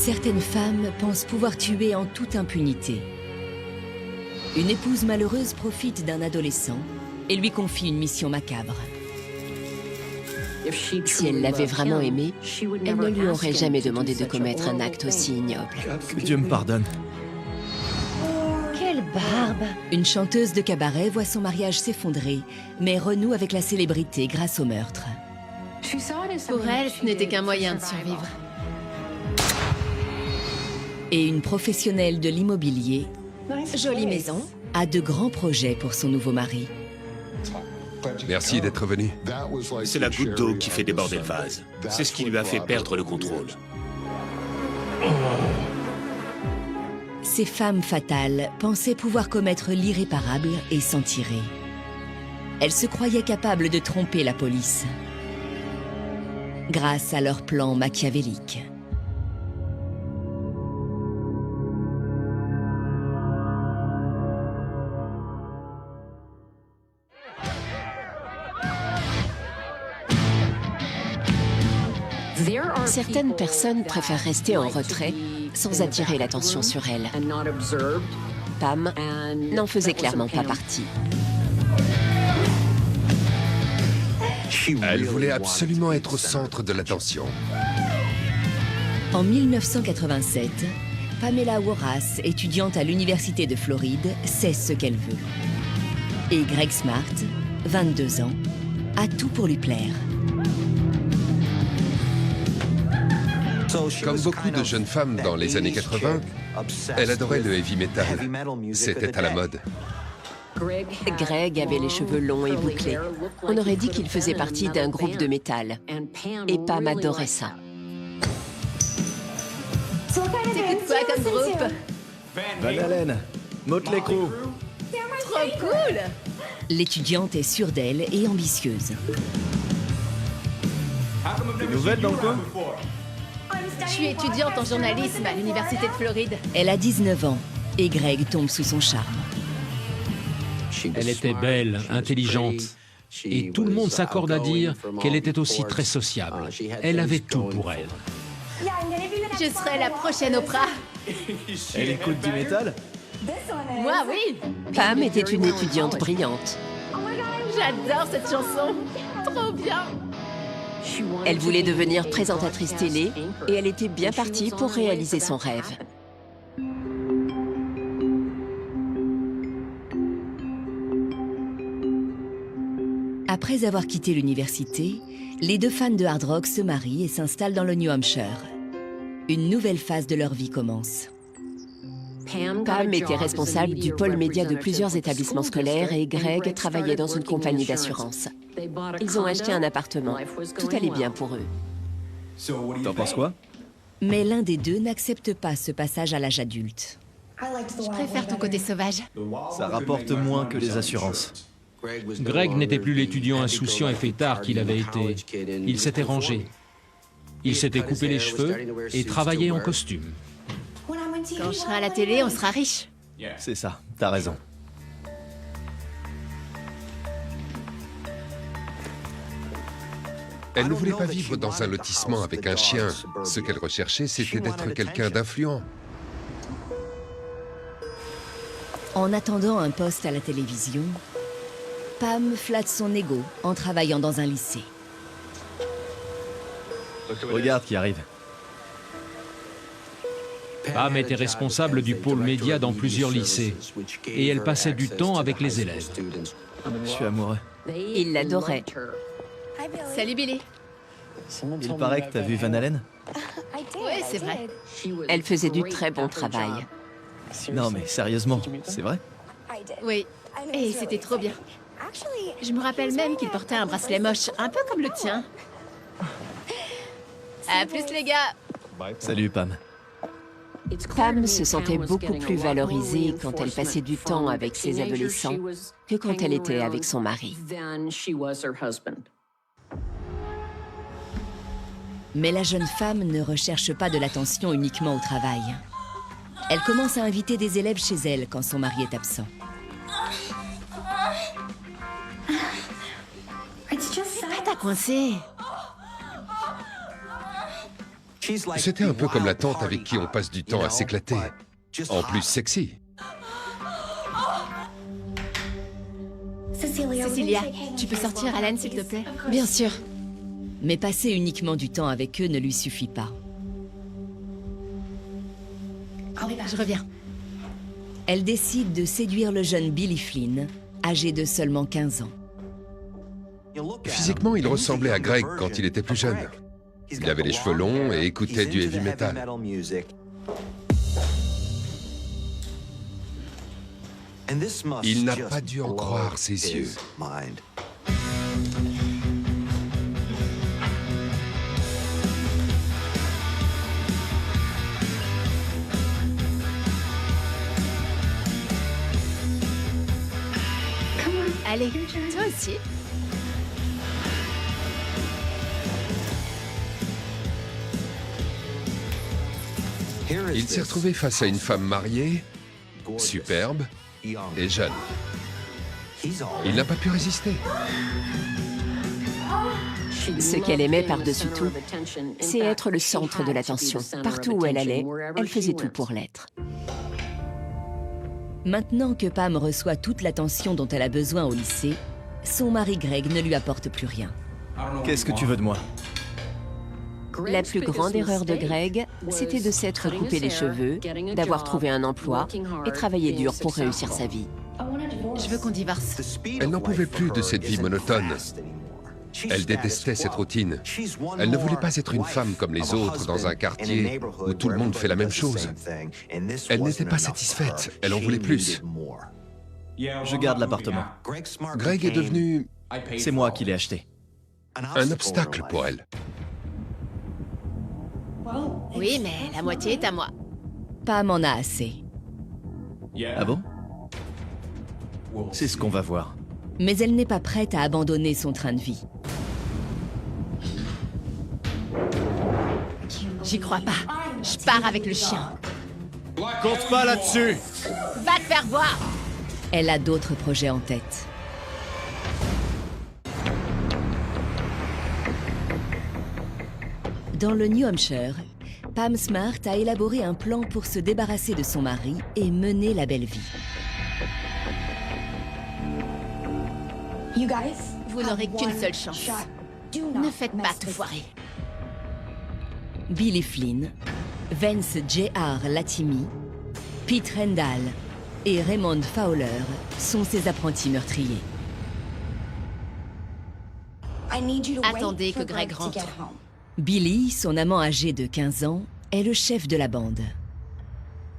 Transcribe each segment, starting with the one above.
Certaines femmes pensent pouvoir tuer en toute impunité. Une épouse malheureuse profite d'un adolescent et lui confie une mission macabre. Si elle l'avait vraiment aimé, elle ne lui aurait jamais demandé de commettre un acte aussi ignoble. Que Dieu me pardonne. Quelle barbe! Une chanteuse de cabaret voit son mariage s'effondrer, mais renoue avec la célébrité grâce au meurtre. Pour elle, ce n'était qu'un moyen de survivre. Et une professionnelle de l'immobilier Jolie maison. a de grands projets pour son nouveau mari. Merci d'être venu. C'est la goutte d'eau qui fait déborder le vase. C'est ce qui lui a fait perdre le contrôle. Ces femmes fatales pensaient pouvoir commettre l'irréparable et s'en tirer. Elles se croyaient capables de tromper la police grâce à leur plan machiavélique. Certaines personnes préfèrent rester en retrait sans attirer l'attention sur elles. Pam n'en faisait clairement pas partie. Elle voulait absolument être au centre de l'attention. En 1987, Pamela Warras, étudiante à l'Université de Floride, sait ce qu'elle veut. Et Greg Smart, 22 ans, a tout pour lui plaire. Comme beaucoup de jeunes femmes dans les années 80, elle adorait le heavy metal. C'était à la mode. Greg avait les cheveux longs et bouclés. On aurait dit qu'il faisait partie d'un groupe de métal. Et Pam adorait ça. T'écoutes quoi comme groupe? Van Halen, Motley Crue. Trop cool! L'étudiante est sûre d'elle et ambitieuse. Des nouvelles dans le coin? Je suis étudiante en journalisme à l'Université de Floride. Elle a 19 ans et Greg tombe sous son charme. Elle était belle, intelligente. Et tout le monde s'accorde à dire qu'elle était aussi très sociable. Elle avait tout pour elle. Je serai la prochaine Oprah. Elle écoute du métal? Moi, oui. Pam était une étudiante brillante. J'adore cette chanson. Trop bien. Elle voulait devenir présentatrice télé et elle était bien partie pour réaliser son rêve. Après avoir quitté l'université, les deux fans de hard rock se marient et s'installent dans le New Hampshire. Une nouvelle phase de leur vie commence. Pam était responsable du pôle média de plusieurs établissements scolaires et Greg travaillait dans une compagnie d'assurance. Ils ont acheté un appartement. Tout allait bien pour eux. T'en penses quoi? Mais l'un des deux n'accepte pas ce passage à l'âge adulte. Je préfère ton côté sauvage. Ça rapporte moins que les assurances. Greg n'était plus l'étudiant insouciant et fêtard qu'il avait été. Il s'était rangé. Il s'était coupé les cheveux et travaillait en costume. Quand je serai à la télé, on sera riche. C'est ça, t'as raison. Elle ne voulait pas vivre dans un lotissement avec un chien. Ce qu'elle recherchait, c'était d'être quelqu'un d'influent. En attendant un poste à la télévision, Pam flatte son ego en travaillant dans un lycée. Regarde qui arrive. Pam était responsable du pôle média dans plusieurs lycées. Et elle passait du temps avec les élèves. Je suis amoureux. Il l'adorait. Salut Billy. Il paraît que t'as vu Van Halen? Oui, c'est vrai. Elle faisait du très bon travail. Non mais sérieusement, c'est vrai? Oui. Et c'était trop bien. Je me rappelle même qu'il portait un bracelet moche, un peu comme le tien. À plus les gars. Salut Pam. Pam se sentait beaucoup plus valorisée quand elle passait du temps avec ses adolescents que quand elle était avec son mari. Mais la jeune femme ne recherche pas de l'attention uniquement au travail. Elle commence à inviter des élèves chez elle quand son mari est absent. T'as coincé. C'était un peu comme la tante avec qui on passe du temps à s'éclater. En plus sexy. Cecilia, tu peux sortir Alan, s'il te plaît? Bien sûr. Mais passer uniquement du temps avec eux ne lui suffit pas. Je reviens. Elle décide de séduire le jeune Billy Flynn, âgé de seulement 15 ans. Physiquement, il ressemblait à Greg quand il était plus jeune. Il avait les cheveux longs et écoutait du heavy metal. Il n'a pas dû en croire ses yeux. Allez, toi aussi. Il s'est retrouvé face à une femme mariée, superbe et jeune. Il n'a pas pu résister. Ce qu'elle aimait par-dessus tout, c'est être le centre de l'attention. Partout où elle allait, elle faisait tout pour l'être. Maintenant que Pam reçoit toute l'attention dont elle a besoin au lycée, son mari Greg ne lui apporte plus rien. Qu'est-ce que tu veux de moi? La plus grande erreur de Greg, c'était de s'être coupé les cheveux, d'avoir trouvé un emploi et travaillé dur pour réussir sa vie. Je veux qu'on divorce. Elle n'en pouvait plus de cette vie monotone. Elle détestait cette routine. Elle ne voulait pas être une femme comme les autres dans un quartier où tout le monde fait la même chose. Elle n'était pas satisfaite, elle en voulait plus. Je garde l'appartement. Greg est devenu C'est moi qui l'ai acheté. un obstacle pour elle. Oui, mais la moitié est à moi. Pam en a assez. Ah bon? C'est ce qu'on va voir. Mais elle n'est pas prête à abandonner son train de vie. J'y crois pas. Je pars avec le chien. Compte pas là-dessus! Va te faire voir! Elle a d'autres projets en tête. Dans le New Hampshire, Pam Smart a élaboré un plan pour se débarrasser de son mari et mener la belle vie. Vous n'aurez qu'une seule chance. Ne faites pas tout foirer. Billy Flynn, Vance J.R. Latimi, Pete Rendall et Raymond Fowler sont ses apprentis meurtriers. Attendez que Greg rentre. Billy, son amant âgé de 15 ans, est le chef de la bande.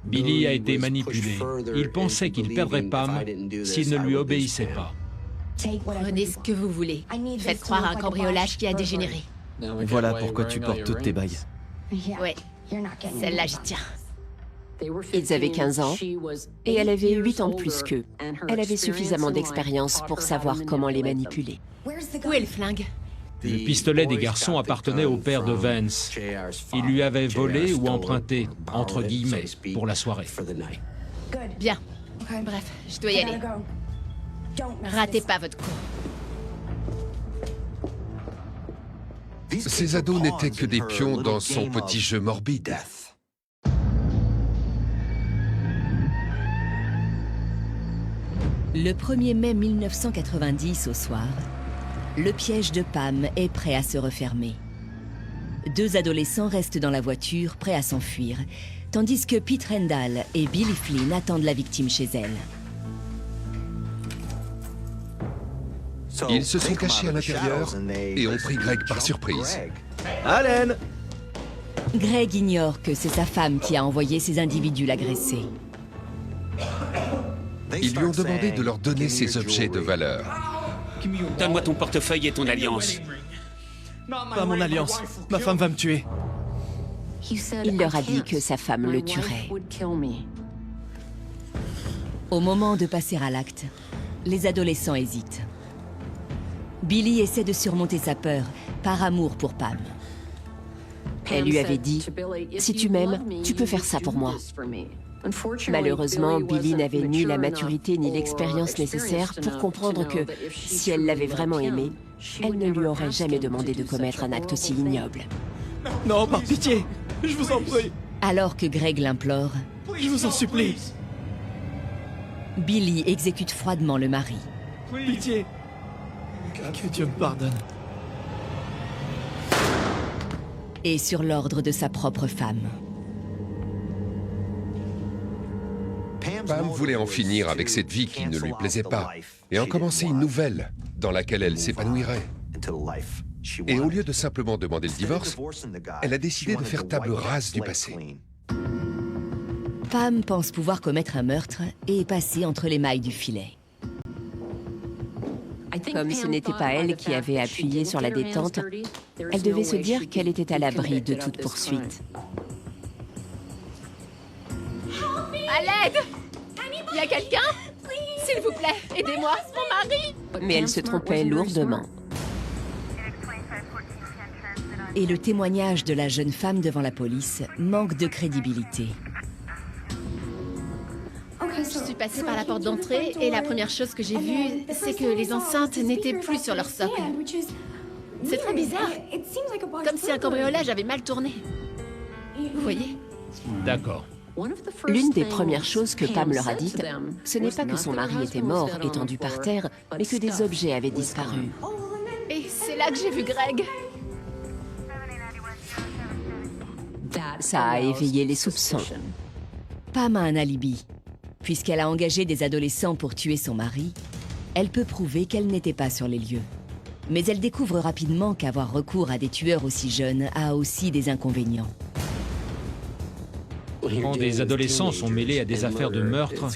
Billy a été manipulé. Il pensait qu'il perdrait Pam s'il ne lui obéissait pas. Prenez ce que vous voulez. Faites croire à un cambriolage qui a dégénéré. Voilà pourquoi tu portes toutes tes bagues. Ouais, celle-là, j'y tiens. Ils avaient 15 ans et elle avait 8 ans de plus qu'eux. Elle avait suffisamment d'expérience pour savoir comment les manipuler. Où est le flingue? Le pistolet des garçons appartenait au père de Vance. Il lui avait volé ou emprunté, entre guillemets, pour la soirée. Bien. Bref, je dois y aller. Ratez pas votre coup. Ces ados n'étaient que des pions dans son petit jeu morbide. Le 1er mai 1990 au soir, le piège de Pam est prêt à se refermer. 2 adolescents restent dans la voiture, prêts à s'enfuir, tandis que Pete Rendall et Billy Flynn attendent la victime chez elle. Ils se sont cachés à l'intérieur et ont pris Greg par surprise. Allen! Greg ignore que c'est sa femme qui a envoyé ces individus l'agresser. Ils lui ont demandé de leur donner ses objets de valeur. Donne-moi ton portefeuille et ton alliance. Pas mon alliance. Ma femme va me tuer. Il leur a dit que sa femme le tuerait. Au moment de passer à l'acte, les adolescents hésitent. Billy essaie de surmonter sa peur, par amour pour Pam. Elle lui avait dit « Si tu m'aimes, tu peux faire ça pour moi ». Malheureusement, Billy n'avait ni la maturité ni l'expérience nécessaires pour comprendre que, si elle l'avait vraiment aimé, elle ne lui aurait jamais demandé de commettre un acte aussi ignoble. Non, par pitié! Je vous en prie. Alors que Greg l'implore, Je vous en supplie. Billy exécute froidement le mari. Pitié. Que Dieu me pardonne. Et sur l'ordre de sa propre femme. Pam voulait en finir avec cette vie qui ne lui plaisait pas et en commencer une nouvelle dans laquelle elle s'épanouirait. Et au lieu de simplement demander le divorce, elle a décidé de faire table rase du passé. Pam pense pouvoir commettre un meurtre et passer entre les mailles du filet. Comme ce n'était pas elle qui avait appuyé sur la détente, elle devait se dire qu'elle était à l'abri de toute poursuite. À l'aide! Il y a quelqu'un? S'il vous plaît, aidez-moi, mon mari! Mais elle se trompait lourdement. Et le témoignage de la jeune femme devant la police manque de crédibilité. Je suis passée par la porte d'entrée et la première chose que j'ai vue, c'est que les enceintes n'étaient plus sur leur socle. C'est très bizarre. Comme si un cambriolage avait mal tourné. Vous voyez? D'accord. L'une des premières choses que Pam leur a dites, ce n'est pas que son mari était mort, étendu par terre, mais que des objets avaient disparu. Et c'est là que j'ai vu Greg. Ça a éveillé les soupçons. Pam a un alibi. Puisqu'elle a engagé des adolescents pour tuer son mari, elle peut prouver qu'elle n'était pas sur les lieux. Mais elle découvre rapidement qu'avoir recours à des tueurs aussi jeunes a aussi des inconvénients. Quand des adolescents sont mêlés à des affaires de meurtre,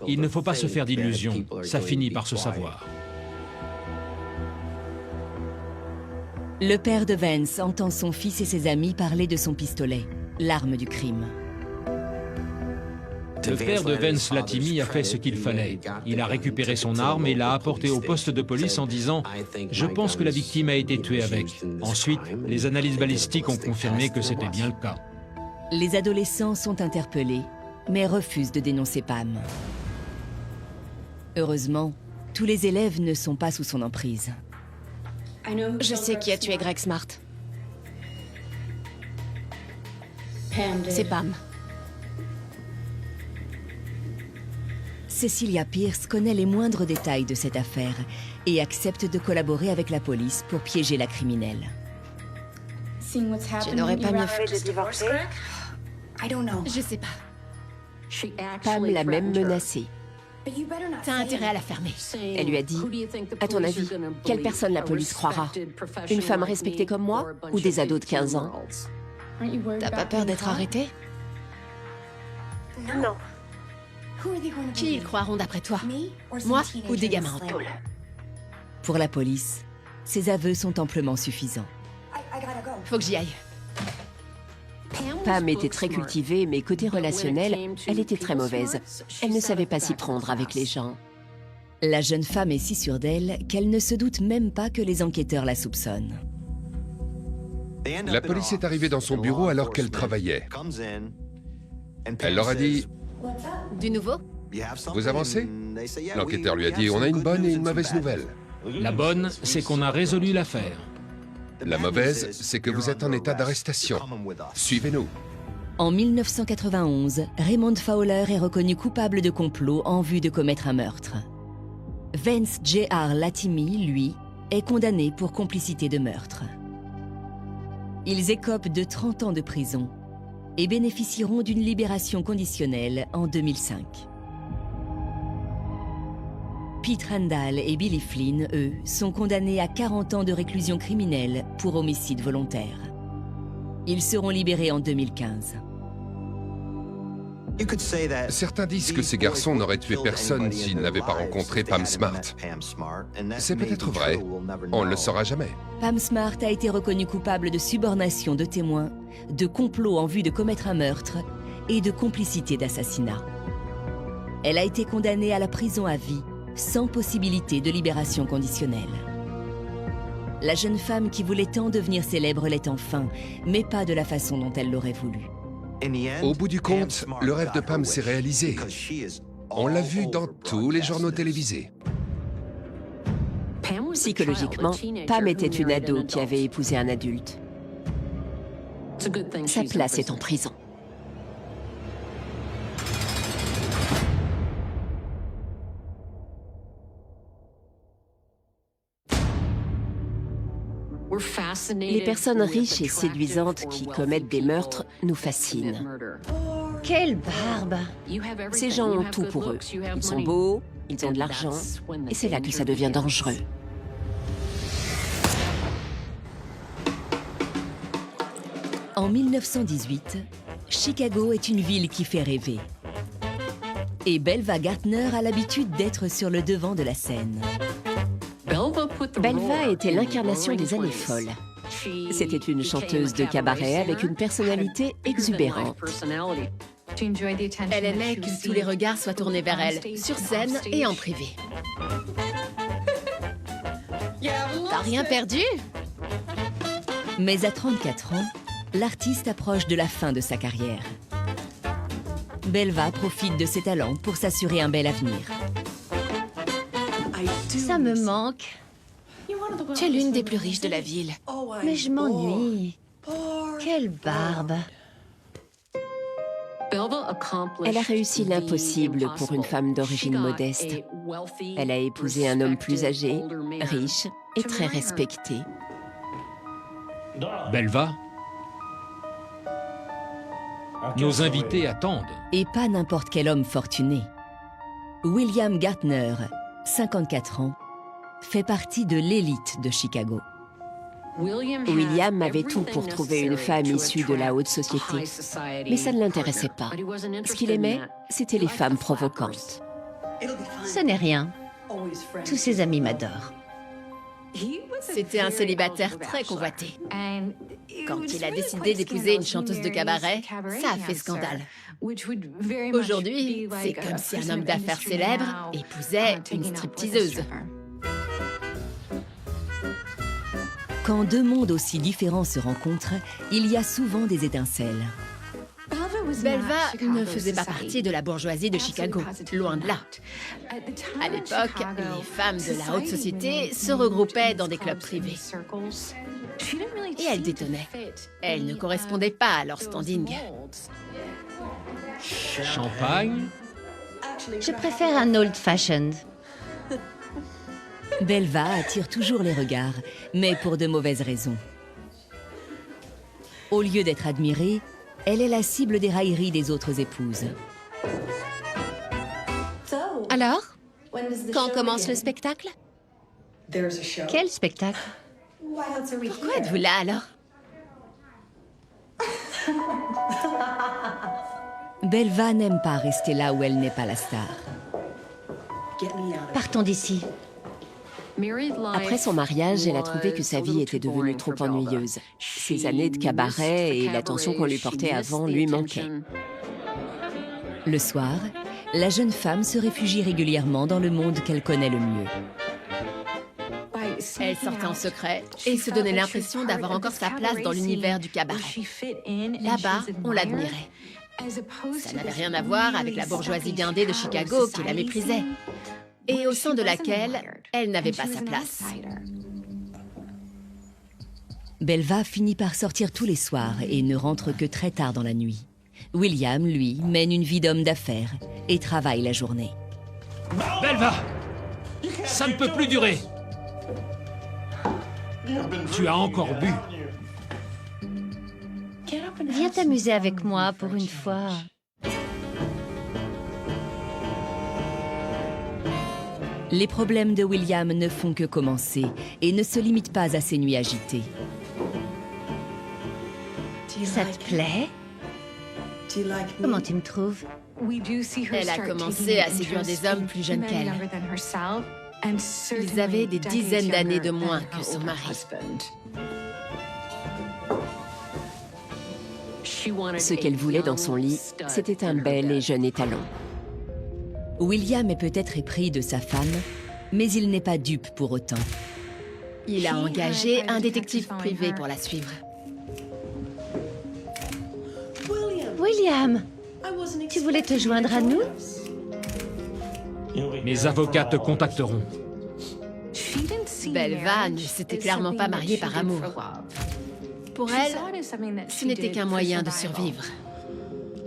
il ne faut pas se faire d'illusions. Ça finit par se savoir. Le père de Vance entend son fils et ses amis parler de son pistolet, l'arme du crime. Le père de Vance Latimi a fait ce qu'il fallait. Il a récupéré son arme et l'a apportée au poste de police en disant « Je pense que la victime a été tuée avec ». Ensuite, les analyses balistiques ont confirmé que c'était bien le cas. Les adolescents sont interpellés, mais refusent de dénoncer Pam. Heureusement, tous les élèves ne sont pas sous son emprise. Je sais qui a tué Greg Smart. C'est Pam. Cecilia Pierce connaît les moindres détails de cette affaire et accepte de collaborer avec la police pour piéger la criminelle. Je n'aurais pas mieux fait de divorcer. Je sais pas. Pam l'a même menacée. T'as intérêt à la fermer. Elle lui a dit « À ton avis, quelle personne la police croira? Une femme respectée comme moi ou des ados de 15 ans ?» T'as pas peur d'être arrêté? Non. Qui ils croiront d'après toi? Moi ou des gamins en tôle? Pour la police, ses aveux sont amplement suffisants. Faut que j'y aille. Pam était très cultivée, mais côté relationnel, elle était très mauvaise. Elle ne savait pas s'y prendre avec les gens. La jeune femme est si sûre d'elle qu'elle ne se doute même pas que les enquêteurs la soupçonnent. La police est arrivée dans son bureau alors qu'elle travaillait. Elle leur a dit Du nouveau? « Vous avancez ?» L'enquêteur lui a dit « On a une bonne et une mauvaise nouvelle. La bonne, c'est qu'on a résolu l'affaire. La mauvaise, c'est que vous êtes en état d'arrestation. Suivez-nous. » En 1991, Raymond Fowler est reconnu coupable de complot en vue de commettre un meurtre. Vance J.R. Latimi, lui, est condamné pour complicité de meurtre. Ils écopent de 30 ans de prison et bénéficieront d'une libération conditionnelle en 2005. Pete Randall et Billy Flynn, eux, sont condamnés à 40 ans de réclusion criminelle pour homicide volontaire. Ils seront libérés en 2015. Certains disent que ces garçons n'auraient tué personne s'ils n'avaient pas rencontré Pam Smart. C'est peut-être vrai. On ne le saura jamais. Pam Smart a été reconnue coupable de subornation de témoins, de complot en vue de commettre un meurtre et de complicité d'assassinat. Elle a été condamnée à la prison à vie, sans possibilité de libération conditionnelle. La jeune femme qui voulait tant devenir célèbre l'est enfin, mais pas de la façon dont elle l'aurait voulu. Au bout du compte, le rêve de Pam s'est réalisé. On l'a vu dans tous les journaux télévisés. Psychologiquement, Pam était une ado qui avait épousé un adulte. Sa place est en prison. Les personnes riches et séduisantes qui commettent des meurtres nous fascinent. Quelle barbe! Ces gens ont tout pour eux. Ils sont beaux, ils ont de l'argent, et c'est là que ça devient dangereux. En 1918, Chicago est une ville qui fait rêver. Et Belva Gaertner a l'habitude d'être sur le devant de la scène. Belva était l'incarnation des années folles. C'était une chanteuse de cabaret avec une personnalité exubérante. Elle aimait que tous les regards soient tournés vers elle, sur scène et en privé. T'as rien perdu? Mais à 34 ans, l'artiste approche de la fin de sa carrière. Belva profite de ses talents pour s'assurer un bel avenir. Ça me manque. Tu es l'une des plus riches de la ville. Mais je m'ennuie. Quelle barbe! Elle a réussi l'impossible pour une femme d'origine modeste. Elle a épousé un homme plus âgé, riche et très respecté. Belva, nos invités attendent. Et pas n'importe quel homme fortuné. William Gaertner, 54 ans, fait partie de l'élite de Chicago. William avait tout pour trouver une femme issue de la haute société. Mais ça ne l'intéressait pas. Ce qu'il aimait, c'était les femmes provocantes. Ce n'est rien. Tous ses amis m'adorent. C'était un célibataire très convoité. Quand il a décidé d'épouser une chanteuse de cabaret, ça a fait scandale. Aujourd'hui, c'est comme si un homme d'affaires célèbre épousait une stripteaseuse. Quand deux mondes aussi différents se rencontrent, il y a souvent des étincelles. Belva ne faisait pas partie de la bourgeoisie de Chicago, loin de là. À l'époque, les femmes de la haute société se regroupaient dans des clubs privés. Et elle détonnait. Elle ne correspondait pas à leur standing. Champagne, Je préfère un old-fashioned. Belva attire toujours les regards, mais pour de mauvaises raisons. Au lieu d'être admirée, elle est la cible des railleries des autres épouses. Alors, Quand commence le spectacle? quel spectacle? Pourquoi êtes-vous là alors? Belva n'aime pas rester là où elle n'est pas la star. Partons d'ici. Après son mariage, elle a trouvé que sa vie était devenue trop ennuyeuse. Ses années de cabaret et l'attention qu'on lui portait avant lui manquaient. Le soir, la jeune femme se réfugie régulièrement dans le monde qu'elle connaît le mieux. Elle sortait en secret et se donnait l'impression d'avoir encore sa place dans l'univers du cabaret. Là-bas, on l'admirait. Ça n'avait rien à voir avec la bourgeoisie guindée de Chicago qui la méprisait et au sein de laquelle elle n'avait pas sa place. Belva finit par sortir tous les soirs et ne rentre que très tard dans la nuit. William, lui, mène une vie d'homme d'affaires et travaille la journée. Belva, ça ne peut plus durer. Tu as encore bu. Viens t'amuser avec moi pour une fois. Les problèmes de William ne font que commencer et ne se limitent pas à ses nuits agitées. Ça te plaît? Comment tu me trouves? Elle a commencé à séduire des hommes plus jeunes qu'elle. Ils avaient des dizaines d'années de moins que son mari. Ce qu'elle voulait dans son lit, c'était un bel et jeune étalon. William est peut-être épris de sa femme, mais il n'est pas dupe pour autant. Il a engagé un détective privé pour la suivre. William, tu voulais te joindre à nous? Mes avocats te contacteront. Belva ne s'était clairement pas mariée par amour. Pour elle, ce n'était qu'un moyen de survivre.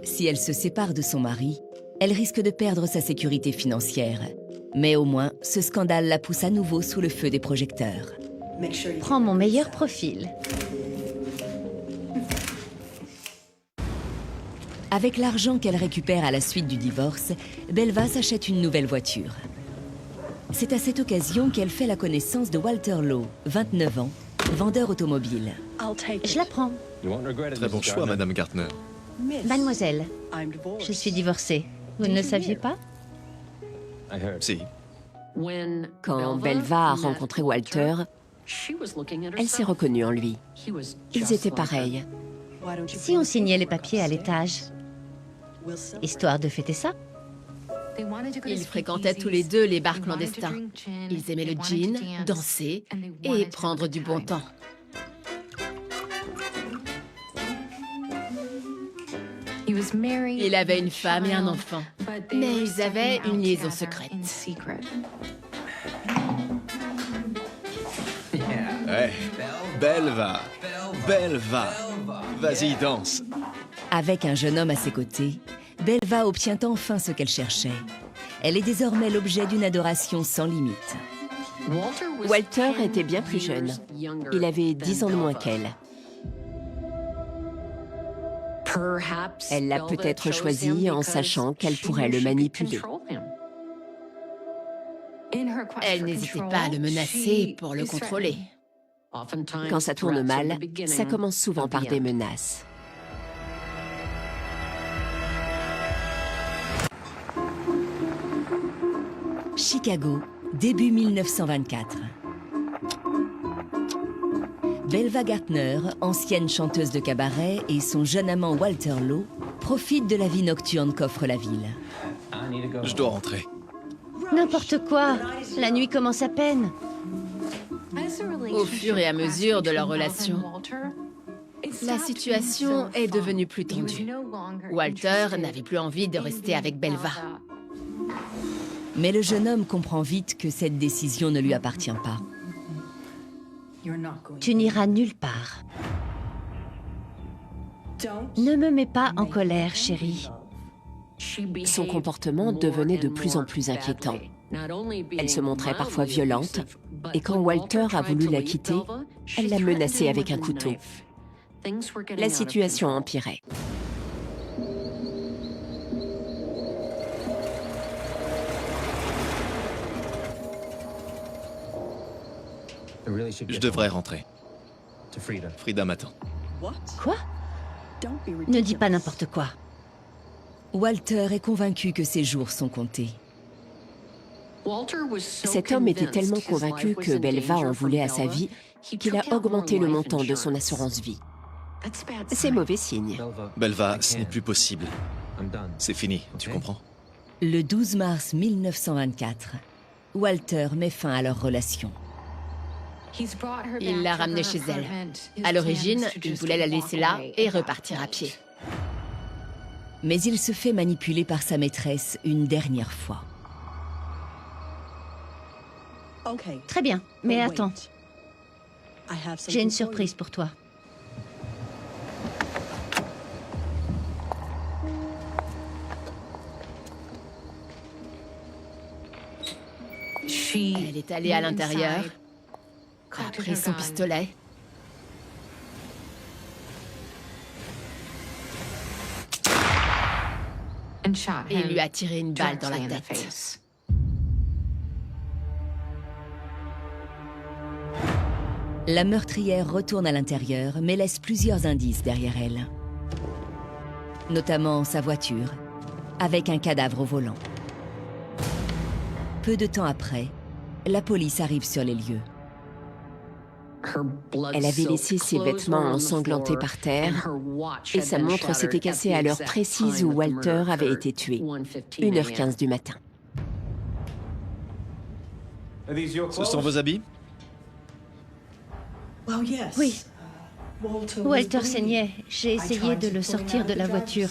Si elle se sépare de son mari, elle risque de perdre sa sécurité financière. Mais au moins, ce scandale la pousse à nouveau sous le feu des projecteurs. Prends mon meilleur profil. Avec l'argent qu'elle récupère à la suite du divorce, Belva s'achète une nouvelle voiture. C'est à cette occasion qu'elle fait la connaissance de Walter Lowe, 29 ans, vendeur automobile. Je la prends. Très bon choix, Madame Gartner. Mademoiselle, je suis divorcée. Vous ne le saviez pas? Si. Quand Belva a rencontré Walter, elle s'est reconnue en lui. Ils étaient pareils. Si on signait les papiers à l'étage, histoire de fêter ça? Ils fréquentaient tous les deux les bars clandestins. Ils aimaient le gin, danser et prendre du bon temps. Il avait une femme et un enfant, mais ils avaient une liaison secrète. Ouais. Belva. Belva. Vas-y, danse. Avec un jeune homme à ses côtés, Belva obtient enfin ce qu'elle cherchait. Elle est désormais l'objet d'une adoration sans limite. Walter était bien plus jeune. Il avait 10 ans de moins qu'elle. Elle l'a peut-être choisi en sachant qu'elle pourrait le manipuler. Elle n'hésitait pas à le menacer pour le contrôler. Quand ça tourne mal, ça commence souvent par des menaces. Chicago, début 1924. Belva Gartner, ancienne chanteuse de cabaret, et son jeune amant Walter Lowe profitent de la vie nocturne qu'offre la ville. Je dois rentrer. N'importe quoi. La nuit commence à peine. Au fur et à mesure de leur relation, la situation est devenue plus tendue. Walter n'avait plus envie de rester avec Belva. Mais le jeune homme comprend vite que cette décision ne lui appartient pas. Tu n'iras nulle part. Ne me mets pas en colère, chérie. Son comportement devenait de plus en plus inquiétant. Elle se montrait parfois violente, et quand Walter a voulu la quitter, elle l'a menacée avec un couteau. La situation empirait. Je devrais rentrer. Frida m'attend. Quoi? Ne dis pas n'importe quoi. Walter est convaincu que ses jours sont comptés. Cet homme était tellement convaincu que Belva en voulait à sa vie qu'il a augmenté le montant de son assurance vie. C'est mauvais signe. Belva, ce n'est plus possible. C'est fini, tu comprends? Le 12 mars 1924, Walter met fin à leur relation. Il l'a ramenée chez elle. À l'origine, il voulait la laisser là et repartir à pied. Mais il se fait manipuler par sa maîtresse une dernière fois. Très bien, mais attends. J'ai une surprise pour toi. Elle est allée à l'intérieur, a pris son pistolet et lui a tiré une balle dans la tête. La meurtrière retourne à l'intérieur, mais laisse plusieurs indices derrière elle. Notamment sa voiture, avec un cadavre au volant. Peu de temps après, la police arrive sur les lieux. Elle avait laissé ses vêtements ensanglantés par terre et sa montre s'était cassée à l'heure précise où Walter avait été tué, 1h15 du matin. Ce sont vos habits? Oui. Walter saignait. J'ai essayé de le sortir de la voiture.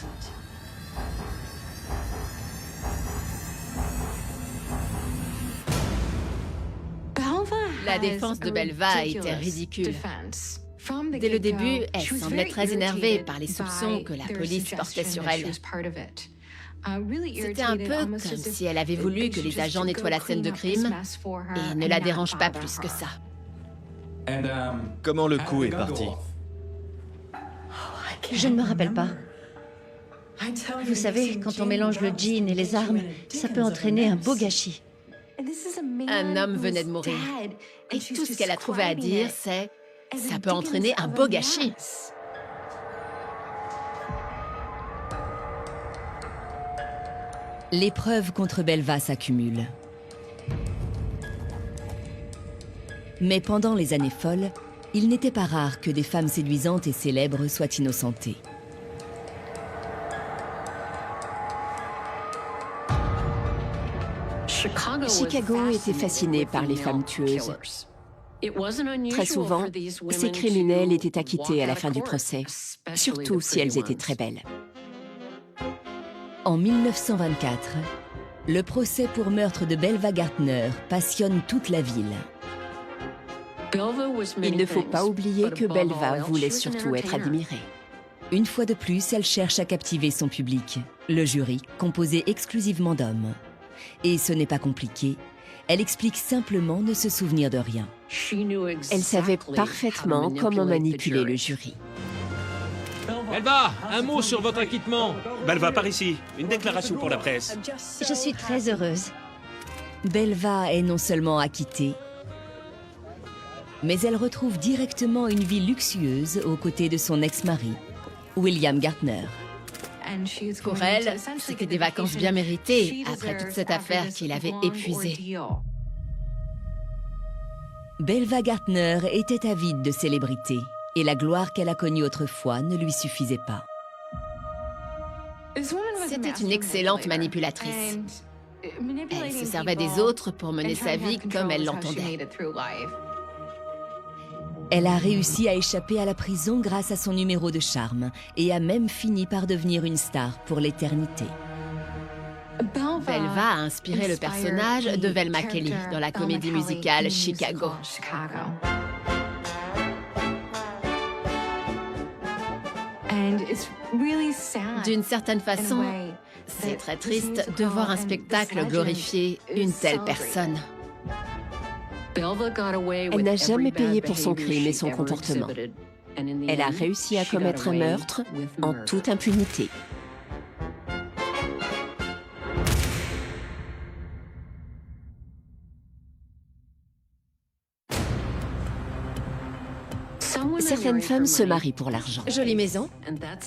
La défense de Belva était ridicule. Dès le début, elle semblait très énervée par les soupçons que la police portait sur elle. C'était un peu comme si elle avait voulu que les agents nettoient la scène de crime et ne la dérangent pas plus que ça. Comment le coup est parti? Je ne me rappelle pas. Vous savez, quand on mélange le gin et les armes, ça peut entraîner un beau gâchis. Un homme venait de mourir. Et tout ce qu'elle a trouvé à dire, c'est « ça peut entraîner un beau gâchis ». Les preuves contre Belva s'accumulent. Mais pendant les années folles, il n'était pas rare que des femmes séduisantes et célèbres soient innocentées. Chicago était fasciné par les femmes tueuses. Très souvent, ces criminels étaient acquittés à la fin du procès, surtout si elles étaient très belles. En 1924, le procès pour meurtre de Belva Gaertner passionne toute la ville. Il ne faut pas oublier que Belva voulait surtout être admirée. Une fois de plus, elle cherche à captiver son public, le jury, composé exclusivement d'hommes. Et ce n'est pas compliqué, elle explique simplement ne se souvenir de rien. Elle savait parfaitement comment manipuler le jury. Belva, un mot sur votre acquittement. Belva, par ici. Une déclaration pour la presse. Je suis très heureuse. Belva est non seulement acquittée, mais elle retrouve directement une vie luxueuse aux côtés de son ex-mari, William Gaertner. Pour elle, c'était des vacances bien méritées après toute cette affaire qui l'avait épuisée. Belva Gaertner était avide de célébrité et la gloire qu'elle a connue autrefois ne lui suffisait pas. C'était une excellente manipulatrice. Elle se servait des autres pour mener sa vie comme elle l'entendait. Elle a réussi à échapper à la prison grâce à son numéro de charme et a même fini par devenir une star pour l'éternité. Belva a inspiré le personnage de Velma Kelly dans la comédie musicale Chicago. D'une certaine façon, c'est très triste de voir un spectacle glorifier une telle personne. Elle n'a jamais payé pour son crime et son comportement. Elle a réussi à commettre un meurtre en toute impunité. Certaines femmes se marient pour l'argent. Jolie maison.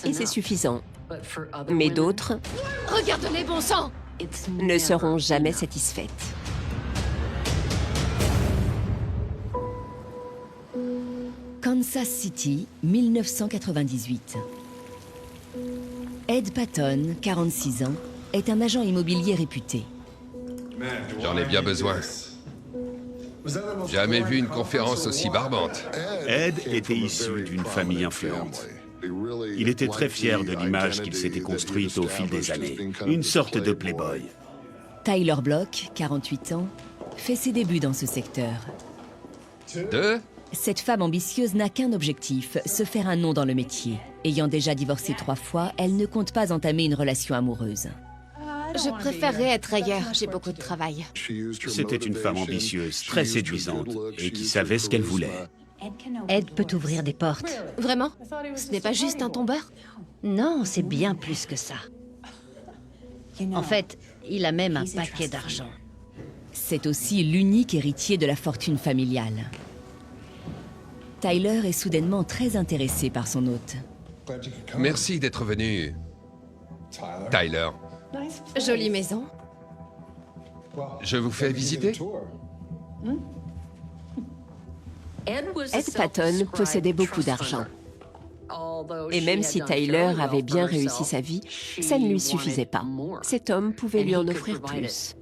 Et c'est suffisant. Mais d'autres Regarde-les, bon sang! ne seront jamais satisfaites. Kansas City, 1998. Ed Patton, 46 ans, est un agent immobilier réputé. J'en ai bien besoin. Jamais vu une conférence aussi barbante. Ed était issu d'une famille influente. Il était très fier de l'image qu'il s'était construite au fil des années. Une sorte de playboy. Tyler Block, 48 ans, fait ses débuts dans ce secteur. Cette femme ambitieuse n'a qu'un objectif, se faire un nom dans le métier. Ayant déjà divorcé 3 fois, elle ne compte pas entamer une relation amoureuse. Je préférerais être ailleurs, j'ai beaucoup de travail. C'était une femme ambitieuse, très séduisante, et qui savait ce qu'elle voulait. Ed peut ouvrir des portes. Vraiment? Ce n'est pas juste un tombeur? Non, c'est bien plus que ça. En fait, il a même un paquet d'argent. C'est aussi l'unique héritier de la fortune familiale. Tyler est soudainement très intéressé par son hôte. Merci d'être venu, Tyler. Jolie maison. Je vous fais visiter? Ed Patton possédait beaucoup d'argent. Et même si Tyler avait bien réussi sa vie, ça ne lui suffisait pas. Cet homme pouvait lui en offrir plus.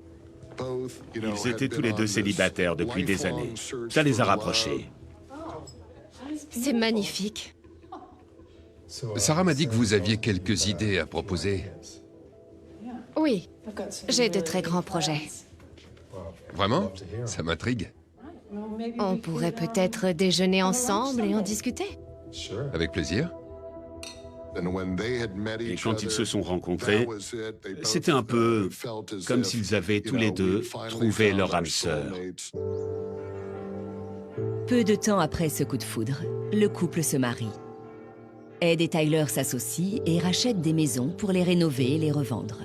Ils étaient tous les deux célibataires depuis des années. Ça les a rapprochés. C'est magnifique. Sarah m'a dit que vous aviez quelques idées à proposer. Oui, j'ai de très grands projets. Vraiment? Ça m'intrigue. On pourrait peut-être déjeuner ensemble et en discuter. Avec plaisir. Et quand ils se sont rencontrés, c'était un peu comme s'ils avaient tous les deux trouvé leur âme sœur. Peu de temps après ce coup de foudre, le couple se marie. Ed et Tyler s'associent et rachètent des maisons pour les rénover et les revendre.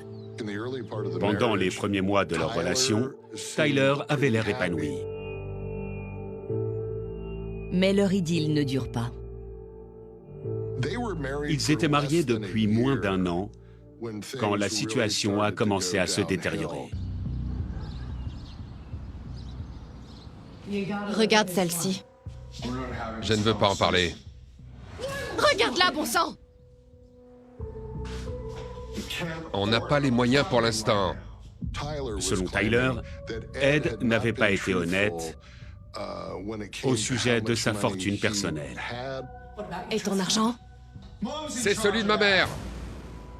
Pendant les premiers mois de leur relation, Tyler avait l'air épanoui. Mais leur idylle ne dure pas. Ils étaient mariés depuis moins d'1 an quand la situation a commencé à se détériorer. Regarde celle-ci. Je ne veux pas en parler. Regarde-la, bon sang! On n'a pas les moyens pour l'instant. Selon Tyler, Ed n'avait pas été honnête au sujet de sa fortune personnelle. Et ton argent? C'est celui de ma mère.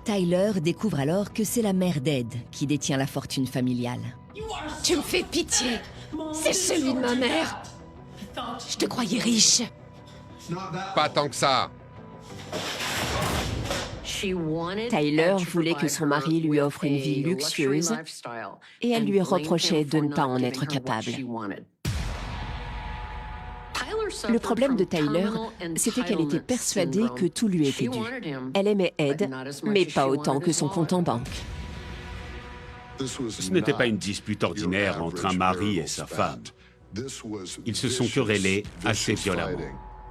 Tyler découvre alors que c'est la mère d'Ed qui détient la fortune familiale. Tu me fais pitié. C'est celui de ma mère. Je te croyais riche. Pas tant que ça. Tyler voulait que son mari lui offre une vie luxueuse et elle lui reprochait de ne pas en être capable. Le problème de Tyler, c'était qu'elle était persuadée que tout lui était dû. Elle aimait Ed, mais pas autant que son compte en banque. Ce n'était pas une dispute ordinaire entre un mari et sa femme. Ils se sont querellés assez violemment.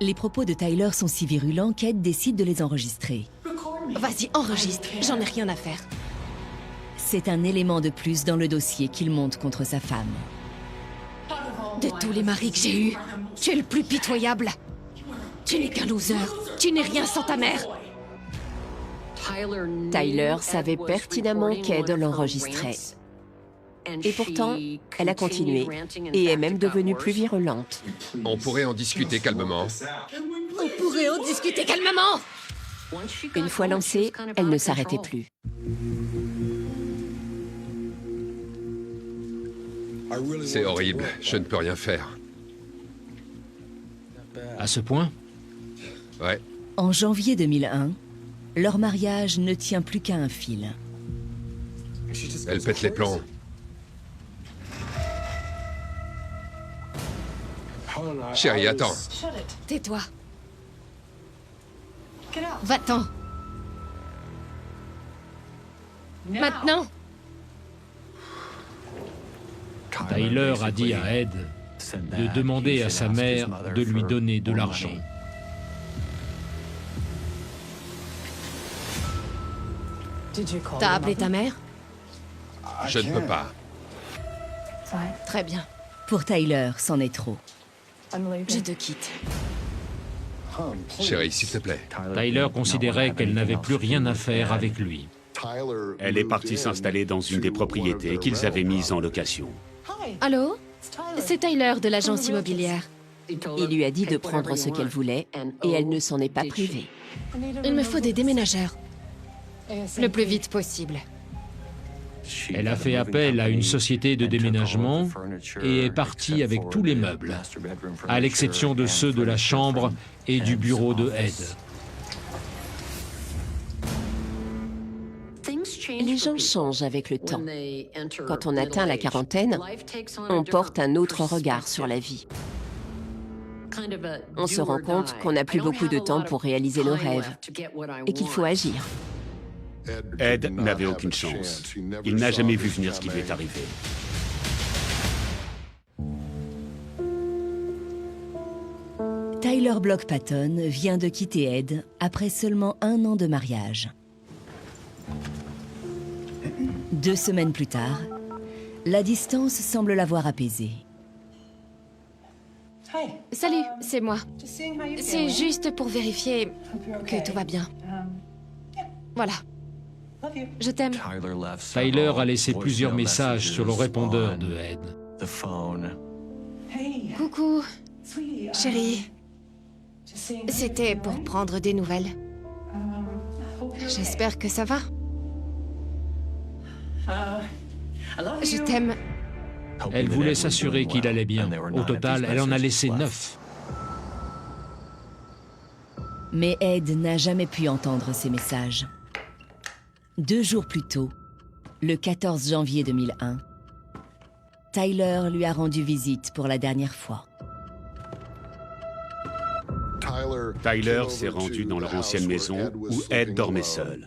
Les propos de Tyler sont si virulents qu'Ed décide de les enregistrer. Vas-y, enregistre. J'en ai rien à faire. C'est un élément de plus dans le dossier qu'il monte contre sa femme. De tous les maris que j'ai eus, tu es le plus pitoyable. Tu n'es qu'un loser. Tu n'es rien sans ta mère. Tyler savait pertinemment qu'Ed l'enregistrait. Et pourtant, elle a continué et est même devenue plus virulente. On pourrait en discuter calmement. On pourrait en discuter calmement. Une fois lancée, elle ne s'arrêtait plus. C'est horrible, je ne peux rien faire. À ce point? Ouais. En janvier 2001, leur mariage ne tient plus qu'à un fil. Elle pète les plombs. Chérie, attends. Tais-toi. Va-t'en. Maintenant. Tyler a dit à Ed de demander à sa mère de lui donner de l'argent. T'as appelé ta mère? Je ne peux pas. Très bien. Pour Tyler, c'en est trop. Je te quitte. Chérie, s'il te plaît. Tyler considérait qu'elle n'avait plus rien à faire avec lui. Elle est partie s'installer dans une des propriétés qu'ils avaient mises en location. Allô? C'est Tyler de l'agence immobilière. Il lui a dit de prendre ce qu'elle voulait et elle ne s'en est pas privée. Il me faut des déménageurs. Le plus vite possible. Elle a fait appel à une société de déménagement et est partie avec tous les meubles, à l'exception de ceux de la chambre et du bureau de Ed. Les gens changent avec le temps. Quand on atteint la quarantaine, on porte un autre regard sur la vie. On se rend compte qu'on n'a plus beaucoup de temps pour réaliser nos rêves et qu'il faut agir. Ed n'avait aucune chance. Il n'a jamais vu venir ce qui lui est arrivé. Tyler Block Patton vient de quitter Ed après seulement 1 an de mariage. 2 semaines plus tard, la distance semble l'avoir apaisé. Salut, c'est moi. C'est juste pour vérifier que tout va bien. Voilà. Je t'aime. Tyler a laissé plusieurs messages sur le répondeur de Ed. Coucou, chérie. C'était pour prendre des nouvelles. J'espère que ça va. Je t'aime. Elle voulait s'assurer qu'il allait bien. Au total, elle en a laissé 9. Mais Ed n'a jamais pu entendre ces messages. 2 jours plus tôt, le 14 janvier 2001, Tyler lui a rendu visite pour la dernière fois. Tyler s'est rendu dans leur ancienne maison où Ed dormait seul.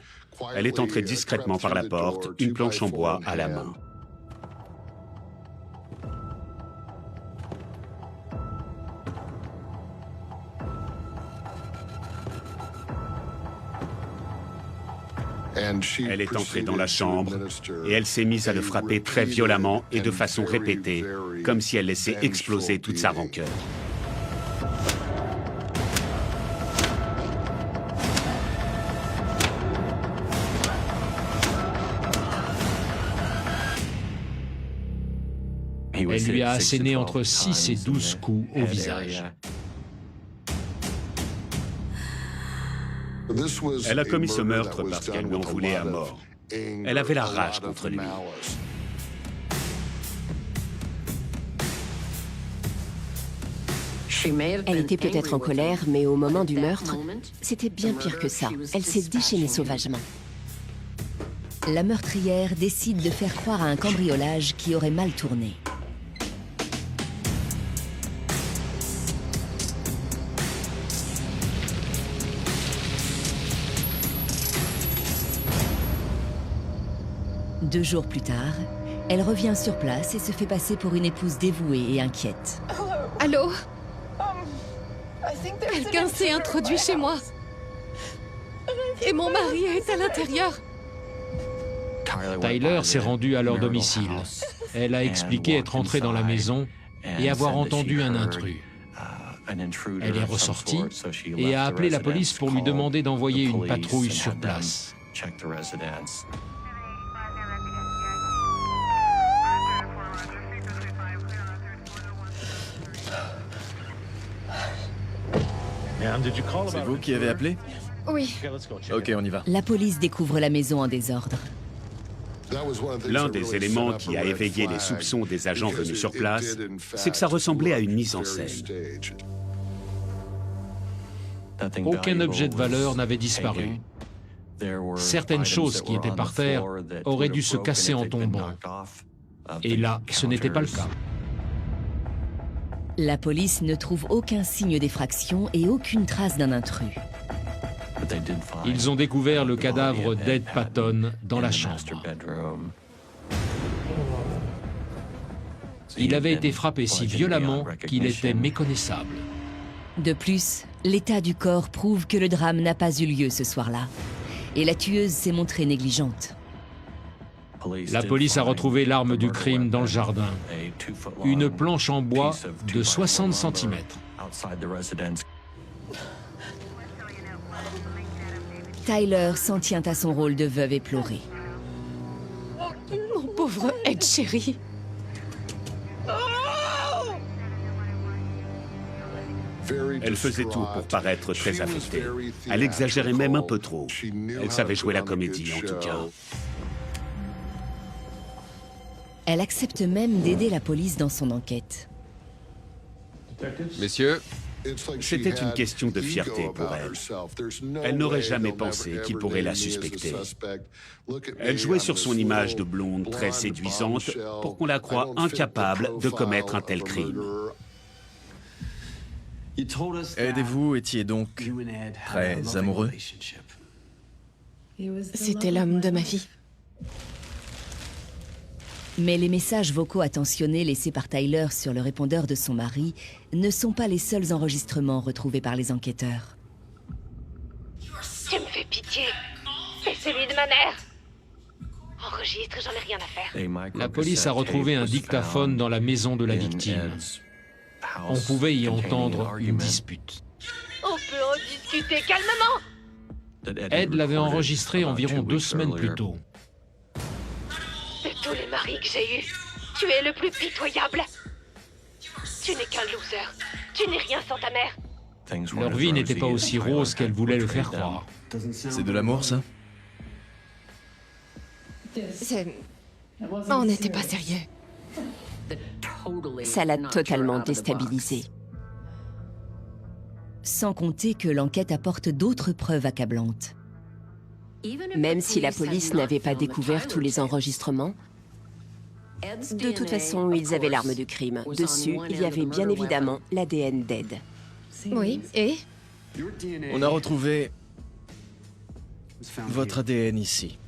Elle est entrée discrètement par la porte, une planche en bois à la main. Elle est entrée dans la chambre et elle s'est mise à le frapper très violemment et de façon répétée, comme si elle laissait exploser toute sa rancœur. Elle lui a asséné entre 6 et 12 coups au visage. Elle a commis ce meurtre parce qu'elle lui en voulait à mort. Elle avait la rage contre lui. Elle était peut-être en colère, mais au moment du meurtre, c'était bien pire que ça. Elle s'est déchaînée sauvagement. La meurtrière décide de faire croire à un cambriolage qui aurait mal tourné. Deux jours plus tard, elle revient sur place et se fait passer pour une épouse dévouée et inquiète. Allô? Quelqu'un s'est introduit chez moi. Et mon mari est à l'intérieur. Tyler s'est rendue à leur domicile. Elle a expliqué être entrée dans la maison et avoir entendu un intrus. Elle est ressortie et a appelé la police pour lui demander d'envoyer une patrouille sur place. C'est vous qui avez appelé? Oui. Ok, on y va. La police découvre la maison en désordre. L'un des éléments qui a éveillé les soupçons des agents venus sur place, c'est que ça ressemblait à une mise en scène. Aucun objet de valeur n'avait disparu. Certaines choses qui étaient par terre auraient dû se casser en tombant. Et là, ce n'était pas le cas. La police ne trouve aucun signe d'effraction et aucune trace d'un intrus. Ils ont découvert le cadavre d'Ed Patton dans la chambre. Il avait été frappé si violemment qu'il était méconnaissable. De plus, l'état du corps prouve que le drame n'a pas eu lieu ce soir-là. Et la tueuse s'est montrée négligente. La police a retrouvé l'arme du crime dans le jardin. Une planche en bois de 60 cm. Tyler s'en tient à son rôle de veuve éplorée. Mon pauvre Ed chéri. Elle faisait tout pour paraître très affectée. Elle exagérait même un peu trop. Elle savait jouer la comédie, en tout cas. Elle accepte même d'aider la police dans son enquête. Messieurs, C'était une question de fierté pour elle. Elle n'aurait jamais pensé qu'il pourrait la suspecter. Elle jouait sur son image de blonde très séduisante pour qu'on la croie incapable de commettre un tel crime. Ed et vous étiez donc très amoureux? C'était l'homme de ma vie. Mais les messages vocaux attentionnés laissés par Tyler sur le répondeur de son mari ne sont pas les seuls enregistrements retrouvés par les enquêteurs. Tu me fais pitié. C'est celui de ma mère. Enregistre, j'en ai rien à faire. La police a retrouvé un dictaphone dans la maison de la victime. On pouvait y entendre une dispute. On peut en discuter calmement. Ed l'avait enregistré environ 2 semaines plus tôt. De tous les maris que j'ai eus, tu es le plus pitoyable. Tu n'es qu'un loser. Tu n'es rien sans ta mère. Leur vie n'était pas aussi rose qu'elle voulait le faire croire. C'est de l'amour, ça? On n'était pas sérieux. Ça l'a totalement déstabilisée. Sans compter que l'enquête apporte d'autres preuves accablantes. Même si la police n'avait pas découvert tous les enregistrements, de toute façon, ils avaient l'arme du crime. Dessus, il y avait bien évidemment l'ADN d'Ed. Oui, et? On a retrouvé votre ADN ici.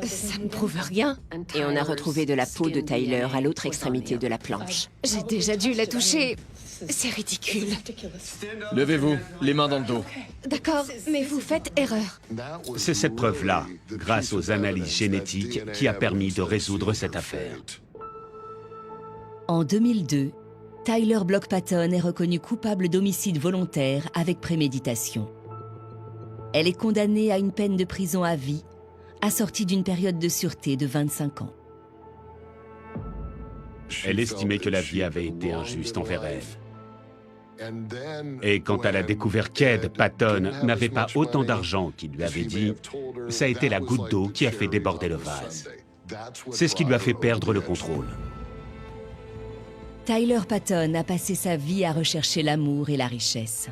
Ça ne prouve rien. Et on a retrouvé de la peau de Tyler à l'autre extrémité de la planche. J'ai déjà dû la toucher. C'est ridicule. Levez-vous, les mains dans le dos. D'accord, mais vous faites erreur. C'est cette preuve-là, grâce aux analyses génétiques, qui a permis de résoudre cette affaire. En 2002, Tyler Block Patton est reconnue coupable d'homicide volontaire avec préméditation. Elle est condamnée à une peine de prison à vie, assortie d'une période de sûreté de 25 ans. Elle estimait que la vie avait été injuste envers elle. Et quand elle a découvert qu'Ed Patton n'avait pas autant d'argent qu'il lui avait dit, ça a été la goutte d'eau qui a fait déborder le vase. C'est ce qui lui a fait perdre le contrôle. Tyler Patton a passé sa vie à rechercher l'amour et la richesse.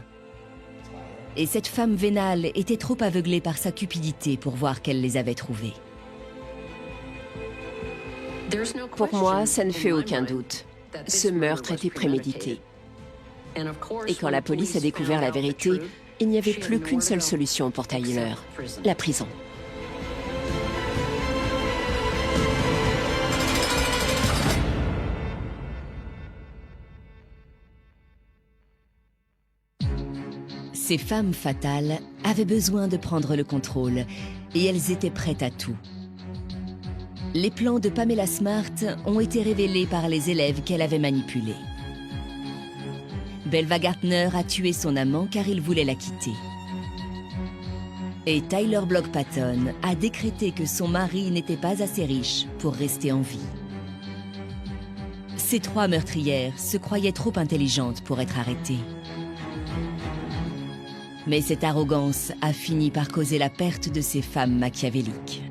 Et cette femme vénale était trop aveuglée par sa cupidité pour voir qu'elle les avait trouvés. Pour moi, ça ne fait aucun doute. Ce meurtre était prémédité. Et quand la police a découvert la vérité, il n'y avait plus qu'une seule solution pour Tyler, la prison. Ces femmes fatales avaient besoin de prendre le contrôle et elles étaient prêtes à tout. Les plans de Pamela Smart ont été révélés par les élèves qu'elle avait manipulés. Belva Gartner a tué son amant car il voulait la quitter. Et Tyler Block Patton a décrété que son mari n'était pas assez riche pour rester en vie. Ces trois meurtrières se croyaient trop intelligentes pour être arrêtées. Mais cette arrogance a fini par causer la perte de ces femmes machiavéliques.